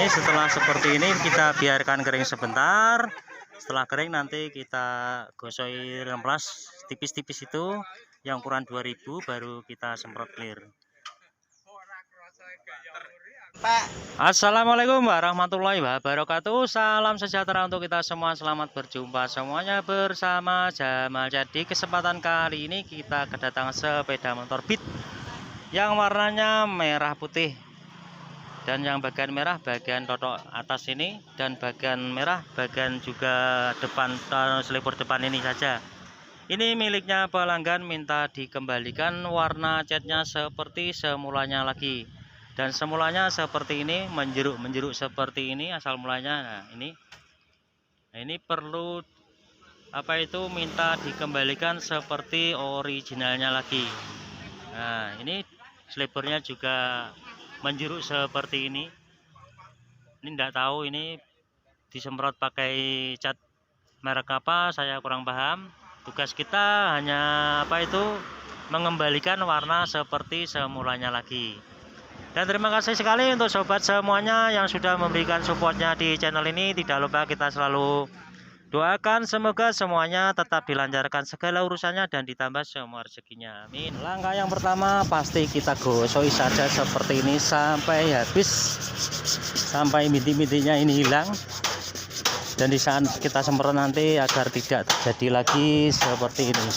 setelah seperti ini kita biarkan kering sebentar. Setelah kering nanti kita gosoi remplas tipis-tipis itu yang ukuran 2000 baru kita semprot clear. Assalamualaikum warahmatullahi wabarakatuh. Salam sejahtera untuk kita semua. Selamat berjumpa semuanya bersama Jamal. Jadi kesempatan kali ini kita kedatangan sepeda motor Beat yang warnanya merah putih, dan yang bagian merah bagian totok atas ini, dan bagian merah bagian juga depan selipur depan ini saja. Ini miliknya pelanggan, minta dikembalikan warna catnya seperti semulanya lagi. Dan semulanya seperti ini, menjeruk seperti ini asal mulanya. Nah ini perlu minta dikembalikan seperti originalnya lagi. Nah ini selipernya juga menjeruk seperti ini. Ini enggak tahu ini disemprot pakai cat merek apa, saya kurang paham. Tugas kita hanya mengembalikan warna seperti semulanya lagi. Dan terima kasih sekali untuk sobat semuanya yang sudah memberikan supportnya di channel ini. Tidak lupa kita selalu doakan semoga semuanya tetap dilancarkan segala urusannya dan ditambah semua rezekinya, amin. Langkah yang pertama pasti kita gosoi saja seperti ini sampai habis, sampai binti-bintinya ini hilang. Dan di saat kita semprot nanti agar tidak terjadi lagi seperti ini.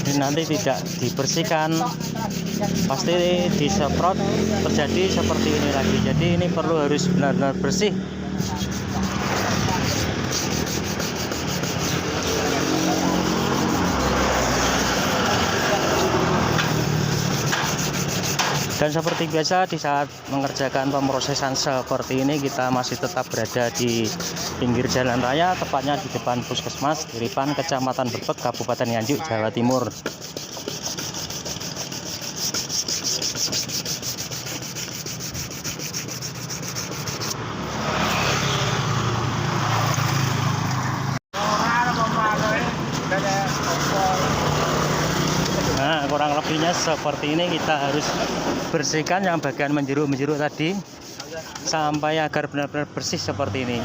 Ini nanti tidak dibersihkan, pasti disemprot terjadi seperti ini lagi. Jadi ini harus benar-benar bersih. Dan seperti biasa di saat mengerjakan pemrosesan seperti ini, kita masih tetap berada di pinggir jalan raya, tepatnya di depan Puskesmas Diripan, Kecamatan Brebek, Kabupaten Nganjuk, Jawa Timur. Nah, kurang lebihnya seperti ini. Kita harus bersihkan yang bagian menjeruk tadi sampai agar benar-benar bersih seperti ini.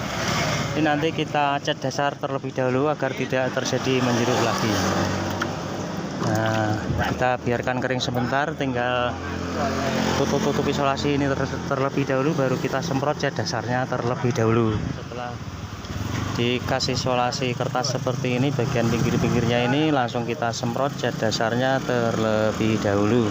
Ini nanti kita cat dasar terlebih dahulu agar tidak terjadi menjeruk lagi. Nah, kita biarkan kering sebentar, tinggal tutup isolasi ini terlebih dahulu, baru kita semprot cat dasarnya terlebih dahulu. Setelah dikasih isolasi kertas seperti ini, bagian pinggir-pinggirnya ini langsung kita semprot cat dasarnya terlebih dahulu.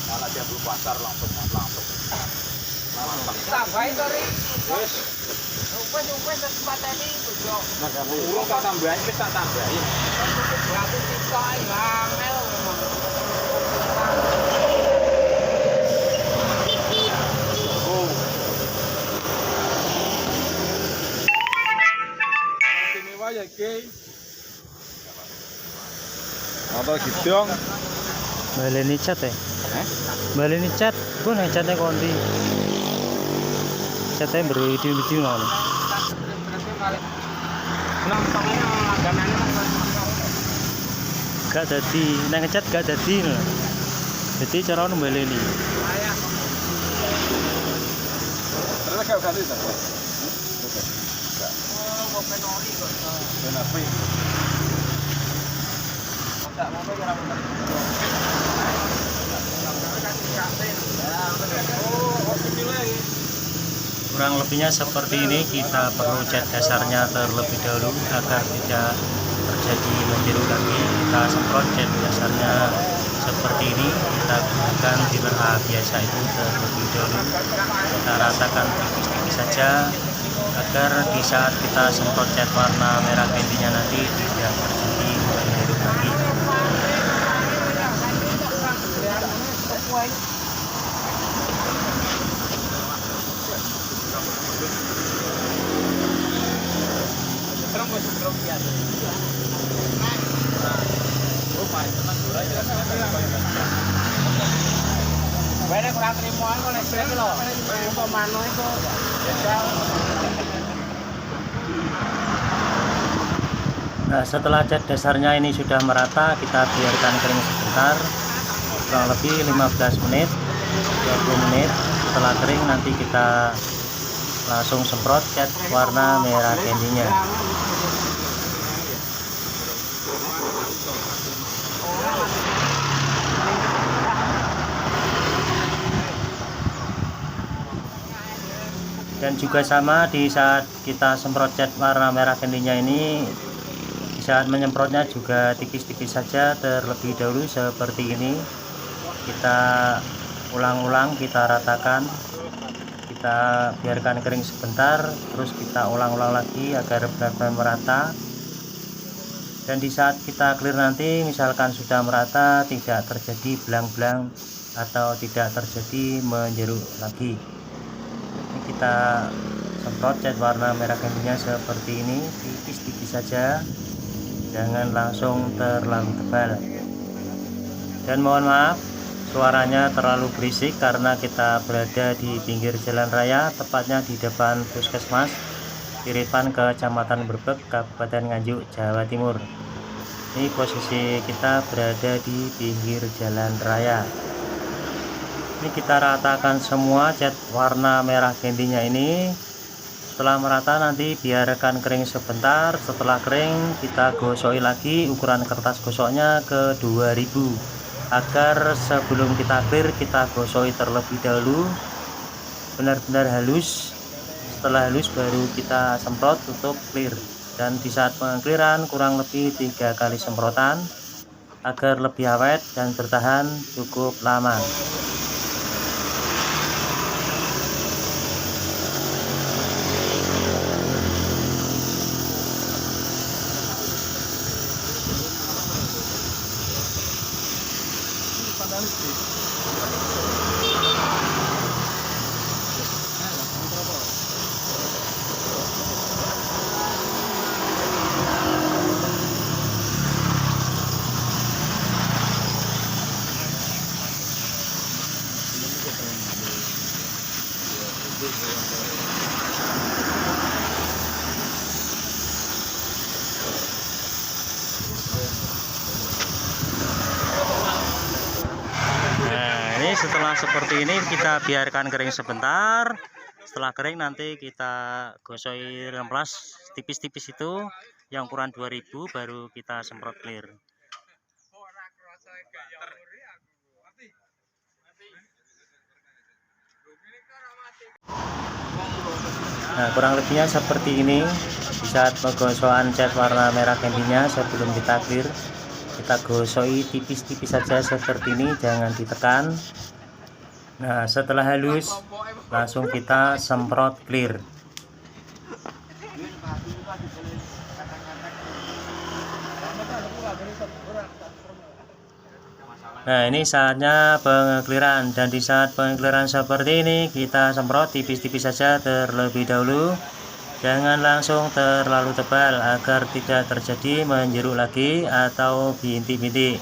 Malah dia belum pasar langsung. Tambahin dari. Wis. Umpes kesempatane bojo. Nah, kamu urung tak tambahin, wis tak tambahin. Aku bisa angel. Oh. Istimewa ya iki. Apa gidong? Baleni cat ya? Baleni cat, pun catnya kondi. Catnya beridi-idi non. Gak jadi, nang cat gak jadi. Jadi cara baleni. Terus gak ganti ta? Kurang lebihnya seperti ini. Kita perlu cat dasarnya terlebih dahulu agar tidak terjadi menjeruk lagi. Kita semprot cat dasarnya seperti ini, kita gunakan filler A biasa itu terlebih dahulu. Kita ratakan tipis-tipis saja agar di saat kita semprot cat warna merah intinya nanti tidak terjadi menjeruk lagi. trimoan kok nek brek lho. Pemano iku. Nah, setelah cat dasarnya ini sudah merata, kita biarkan kering sebentar, kurang lebih 15 menit 20 menit. Setelah kering nanti kita langsung semprot cat warna merah candy-nya. Dan juga sama, di saat kita semprot cat warna merah candy-nya ini, di saat menyemprotnya juga tipis-tipis saja terlebih dahulu seperti ini. Kita ulang-ulang, kita ratakan, kita biarkan kering sebentar, terus kita ulang-ulang lagi agar benar-benar merata. Dan di saat kita clear nanti, misalkan sudah merata, tidak terjadi belang-belang atau tidak terjadi menjeruk lagi. Ini kita semprot cat warna merah candy-nya seperti ini, tipis-tipis saja, jangan langsung terlalu tebal. Dan mohon maaf, suaranya terlalu berisik karena kita berada di pinggir jalan raya, tepatnya di depan puskesmas Kiripan, Kecamatan Brebek, Kabupaten Nganjuk, Jawa Timur. Ini posisi kita berada di pinggir jalan raya. Ini kita ratakan semua cat warna merah candy-nya ini. Setelah merata nanti biarkan kering sebentar. Setelah kering kita gosok lagi, ukuran kertas gosoknya ke 2000, agar sebelum kita clear kita gosok terlebih dahulu benar-benar halus. Setelah halus baru kita semprot untuk clear. Dan di saat pengclearan kurang lebih 3 kali semprotan agar lebih awet dan bertahan cukup lama. Nah, ini setelah seperti ini kita biarkan kering sebentar. Setelah kering nanti kita gosok remplas tipis-tipis itu yang ukuran 2000, baru kita semprot clear. Nah, kurang lebihnya seperti ini. Di saat penggosokan cat warna merah candy-nya sebelum kita clear, kita gosoi tipis-tipis saja seperti ini, jangan ditekan. Nah, setelah halus langsung kita semprot clear. Nah, ini saatnya pengekliran, dan di saat pengekliran seperti ini kita semprot tipis-tipis saja terlebih dahulu, jangan langsung terlalu tebal agar tidak terjadi menjeruk lagi atau bintik-bintik.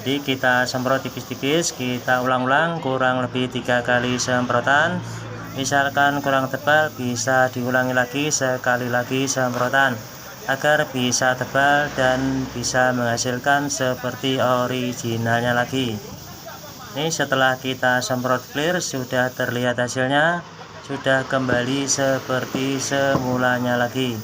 Jadi kita semprot tipis-tipis, kita ulang-ulang kurang lebih 3 kali semprotan. Misalkan kurang tebal bisa diulangi lagi sekali lagi semprotan agar bisa tebal dan bisa menghasilkan seperti originalnya lagi. Ini setelah kita semprot clear sudah terlihat hasilnya, sudah kembali seperti semulanya lagi.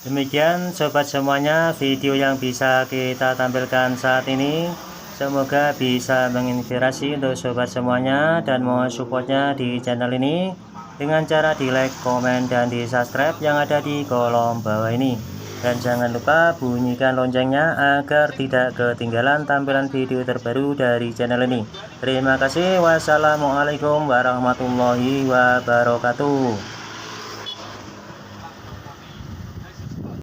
Demikian sobat semuanya video yang bisa kita tampilkan saat ini. Semoga bisa menginspirasi untuk sobat semuanya, dan mohon supportnya di channel ini dengan cara di like, komen, dan di subscribe yang ada di kolom bawah ini. Dan jangan lupa bunyikan loncengnya agar tidak ketinggalan tampilan video terbaru dari channel ini. Terima kasih. Wassalamualaikum warahmatullahi wabarakatuh.